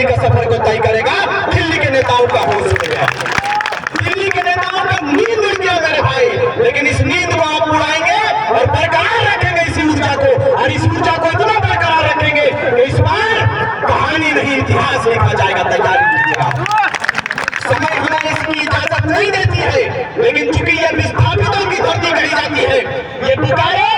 दिल्ली का सफर को तय करेगा। दिल्ली के नेताओं का होश उड़ गया, दिल्ली के नेताओं का नींद उड़ गया मेरे भाई। लेकिन इस नींद को आप उड़ाएंगे और बरकरार रखेंगे इसी ऊर्जा को, और इस ऊर्जा को इतना बरकरार रखेंगे कि इस बार कहानी नहीं इतिहास लिखा जाएगा। तैयारी कीजिएगा, समय हमें इसकी इजाजत नहीं देती है, लेकिन चूंकि ये विस्थापितों की धरती कही जाती है, ये पुकारे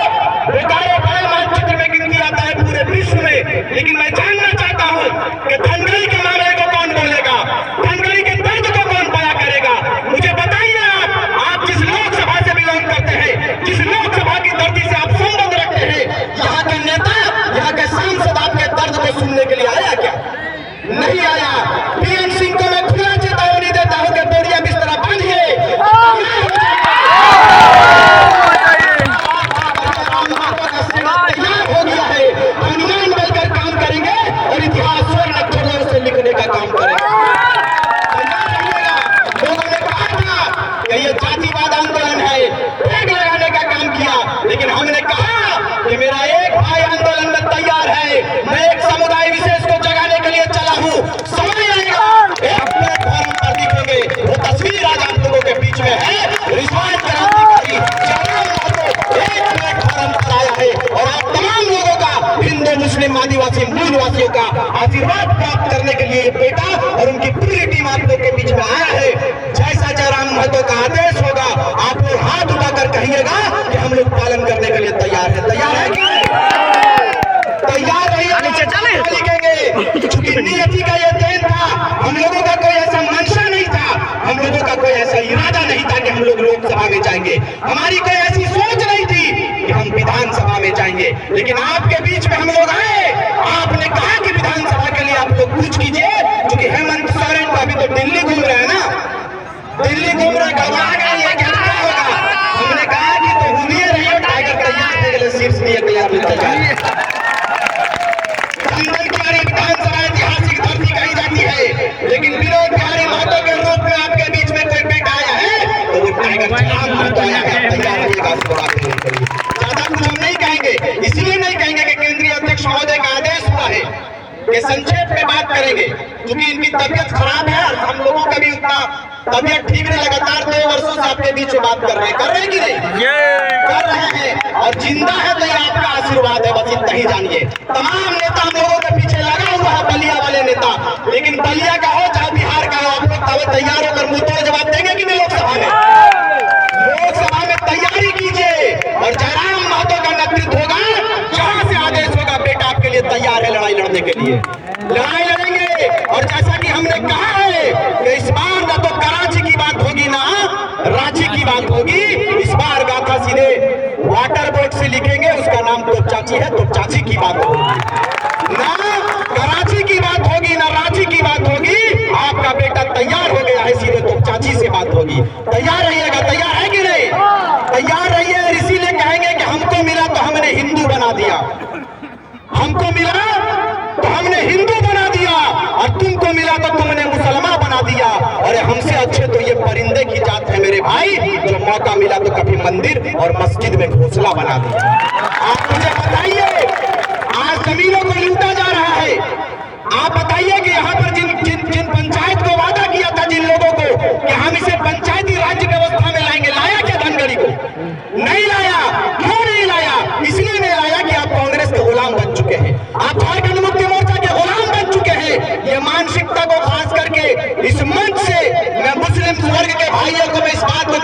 बड़े मानचित्र में गिनती आता है पूरे विश्व में। लेकिन मैं जानना चाहता हूं कि धनगढ़ी के मामले को कौन बोलेगा, धनगढ़ी के दर्द को कौन बयां करेगा। मुझे बताइए, आप जिस लोकसभा से बिलोंग करते हैं, जिस लोकसभा की धरती से आप संबंध रखते हैं, यहाँ के नेता, यहाँ के सांसद आपके दर्द को सुनने के लिए आया क्या? नहीं आया। बीएन सिंह को मैं खुला चेतावनी देता हूं कि बोरिया बिस्तरा बांधिए, तैयार हो गया है, हनुमान बनकर काम करेंगे और इतिहास स्वर्ण अक्षरों से लिखने का काम करेंगे। तैयार रहिएगा। लोगों ने कहा था कि ये जातिवाद आंदोलन है, टैग लगाने का काम किया, लेकिन हमने कहा कि मेरा एक भाई आंदोलन में तैयार है, मैं एक समुदाय विशेष को जगाने के लिए चला हूं। समय आएगा, एक प्लेटफॉर्म पर दिखेंगे, वो तस्वीर आज आप लोगों के बीच में है। रिजवान क्रांतिकारी जवान महतो एक प्लेटफॉर्म पर आया है और आप तमाम लोगों का, हिंदू मुस्लिम आदिवासी मूलवासियों का आशीर्वाद प्राप्त करने के लिए बेटा और उनकी पूरी टीम आप लोग के बीच में आया है। जैसा जयराम महतो का आदेश होगा, आप लोग हाथ उठाकर कहिएगा कि हम लोग पालन करने के लिए तैयार है। तैयार है कि तैयार रहिए, लिखेंगे। चूंकि नियति का यह देन था, हम लोगों का कोई ऐसा मंशा नहीं था, हम लोगों का कोई ऐसा इरादा नहीं था कि हम लोग लोकसभा में जाएंगे, हमारी कोई ऐसी सोच नहीं थी कि हम विधानसभा में जाएंगे। लेकिन आपके बीच में हम लोग आए, आपने कहा कि विधानसभा के लिए आप लोग कुछ कीजिए। क्योंकि हेमंत सोरेन को अभी तो दिल्ली घूम रहे हैं ना, दिल्ली घूम रहे, कब आ गए, ये क्या होगा? हमने कहा कि तो घूमिए रहिए, टाइगर तैयार थे, अगले शीर्ष दिए तैयार। विधानसभा ऐतिहासिक धरती कही जाती है, लेकिन विनोद बिहारी महतो के रूप में आपके बीच में कोई बेटा आया है तो वो टाइगर जयराम महतो आया है। तैयार रहिएगा, ज्यादा कुछ हम नहीं कहेंगे, इसलिए नहीं कहेंगे कि केंद्रीय अध्यक्ष महोदय का आदेश हुआ है कि संक्षेप में बात करेंगे, क्योंकि इनकी तबियत खराब है और हम लोगों का भी उतना तबियत ठीक नहीं। लगातार 2 वर्षों से आपके बीच में बात कर रहे हैं कि नहीं? कर रहे हैं, और जिंदा है तो ये आपका आशीर्वाद है, बस इतना ही जानिए। तमाम नेता हम लोगों के पीछे लगा हुआ है, बलिया वाले नेता, लेकिन बलिया का हो चाहे बिहार का हो, आप लोग तैयार होकर मुंह तोड़ जवाब देंगे कि नहीं लोकसभा में? लोकसभा में तैयारी कीजिए और जयराम महतो का नेतृत्व होगा, जहां से आदेश होगा, बेटा आपके लिए तैयार है लड़ाई लड़ने के लिए। लड़ाई लड़ेंगे, और जैसा कि हमने कहा है कि इस बार ना तो कराची की बात होगी ना रांची की बात होगी, इस बार गाथा सीधे वाटर बोर्ड से लिखेंगे, उसका नाम तोप चाची है, तोप चाची की बात होगी। ना कराची की बात होगी ना रांची की बात होगी, आपका बेटा तैयार हो गया है, सीधे तोप चाची से बात होगी। तैयार रहिएगा, तैयार है कि नहीं? तैयार रहिए। और इसीलिए कहेंगे कि हमको मिला तो हमने हिंदू बना दिया, हमको मिला तो हमने हिंदू बना दिया, और तुमको मिला तो तुमने मुसलमान बना दिया। और हमसे अच्छे तो ये परिंदे की जात है मेरे भाई, जो मौका मिला तो कभी मंदिर और मस्जिद में घोंसला बना दिया। आप मुझे बताइए, आज जमीनों को लूटा जा रहा है। आप बताइए कि यहाँ पर जिन पंचायत को वादा किया था, जिन लोगों को कि हम इसे पंचायती राज्य व्यवस्था में लाएंगे, लाया क्या धनगढ़ी को? नहीं लाया। क्यों नहीं लाया? इसलिए नहीं लाया कि आप कांग्रेस के गुलाम बन चुके हैं, आप झारखंड मुक्ति मोर्चा के गुलाम बन चुके हैं। ये मानसिकता को खास करके इस मंच से मैं मुस्लिम वर्ग के भाइयों को मैं इस बात को